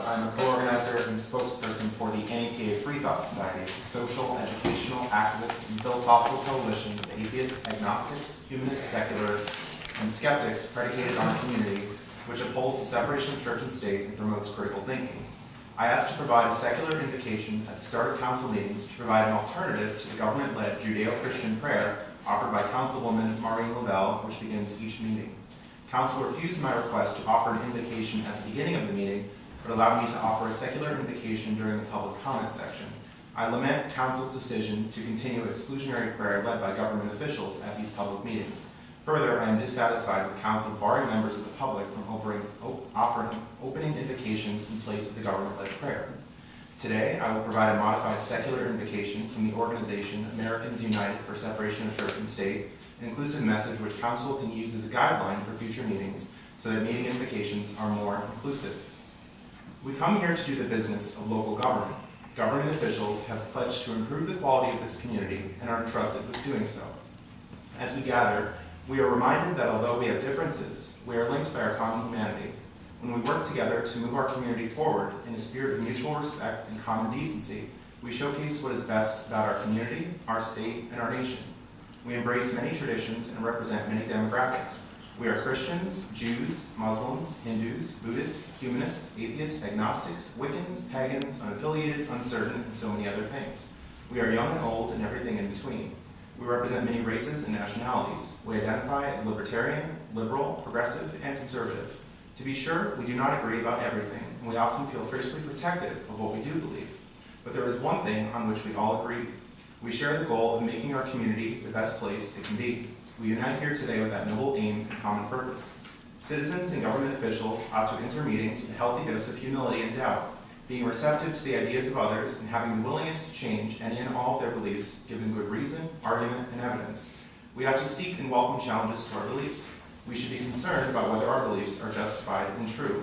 I'm a co-organizer and spokesperson for the NEPA Free Thought Society, a social, educational, activist, and philosophical coalition of atheists, agnostics, humanists, secularists, and skeptics predicated on a community which upholds the separation of church and state and promotes critical thinking. I asked to provide a secular invocation at the start of council meetings to provide an alternative to the government-led Judeo-Christian prayer offered by Councilwoman Maureen Lavelle, which begins each meeting. Council refused my request to offer an invocation at the beginning of the meeting, but allowed me to offer a secular invocation during the public comment section. I lament Council's decision to continue exclusionary prayer led by government officials at these public meetings. Further, I am dissatisfied with Council barring members of the public from offering opening invocations in place of the government-led prayer. Today, I will provide a modified secular invocation from the organization Americans United for Separation of Church and State, an inclusive message which Council can use as a guideline for future meetings so that meeting invocations are more inclusive. We come here to do the business of local government. Government officials have pledged to improve the quality of this community and are entrusted with doing so. As we gather, we are reminded that although we have differences, we are linked by our common humanity. When we work together to move our community forward in a spirit of mutual respect and common decency, we showcase what is best about our community, our state, and our nation. We embrace many traditions and represent many demographics. We are Christians, Jews, Muslims, Hindus, Buddhists, humanists, atheists, agnostics, Wiccans, pagans, unaffiliated, uncertain, and so many other things. We are young and old and everything in between. We represent many races and nationalities. We identify as libertarian, liberal, progressive, and conservative. To be sure, we do not agree about everything, and we often feel fiercely protective of what we do believe. But there is one thing on which we all agree. We share the goal of making our community the best place it can be. We unite here today with that noble aim and common purpose. Citizens and government officials ought to enter meetings with a healthy dose of humility and doubt, being receptive to the ideas of others and having the willingness to change any and all of their beliefs, given good reason, argument, and evidence. We ought to seek and welcome challenges to our beliefs. We should be concerned about whether our beliefs are justified and true.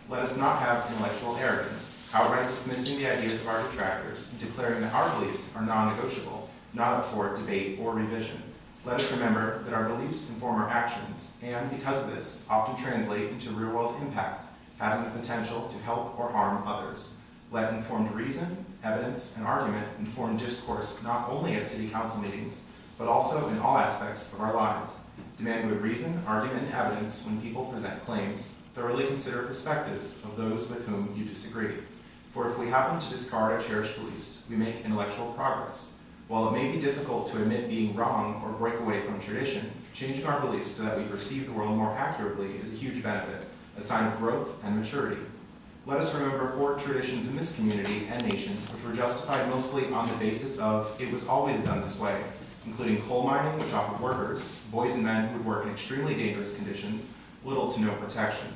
Let us not have intellectual arrogance, outright dismissing the ideas of our detractors and declaring that our beliefs are non-negotiable, not up for debate or revision. Let us remember that our beliefs inform our actions, and because of this, often translate into real-world impact, having the potential to help or harm others. Let informed reason, evidence, and argument inform discourse not only at city council meetings, but also in all aspects of our lives. Demand good reason, argument, and evidence when people present claims. Thoroughly consider perspectives of those with whom you disagree. For if we happen to discard our cherished beliefs, we make intellectual progress. While it may be difficult to admit being wrong or break away from tradition, changing our beliefs so that we perceive the world more accurately is a huge benefit, a sign of growth and maturity. Let us remember important traditions in this community and nation which were justified mostly on the basis of it was always done this way, including coal mining, which offered workers, boys and men who would work in extremely dangerous conditions, little to no protection.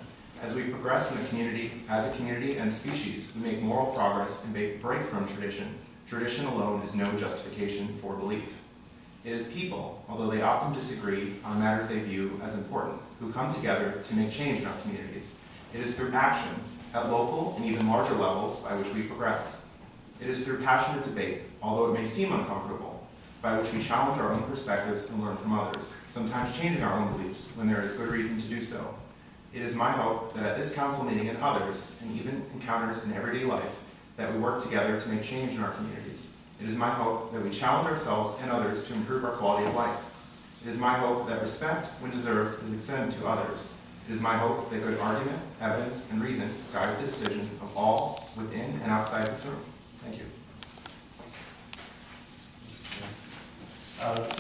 As we progress in a community, as a community and species, we make moral progress and break from tradition. Tradition alone is no justification for belief. It is people, although they often disagree on matters they view as important, who come together to make change in our communities. It is through action, at local and even larger levels, by which we progress. It is through passionate debate, although it may seem uncomfortable, by which we challenge our own perspectives and learn from others, sometimes changing our own beliefs when there is good reason to do so. It is my hope that at this council meeting and others, and even encounters in everyday life, that we work together to make change in our communities. It is my hope that we challenge ourselves and others to improve our quality of life. It is my hope that respect, when deserved, is extended to others. It is my hope that good argument, evidence, and reason guides the decision of all within and outside this room. Thank you.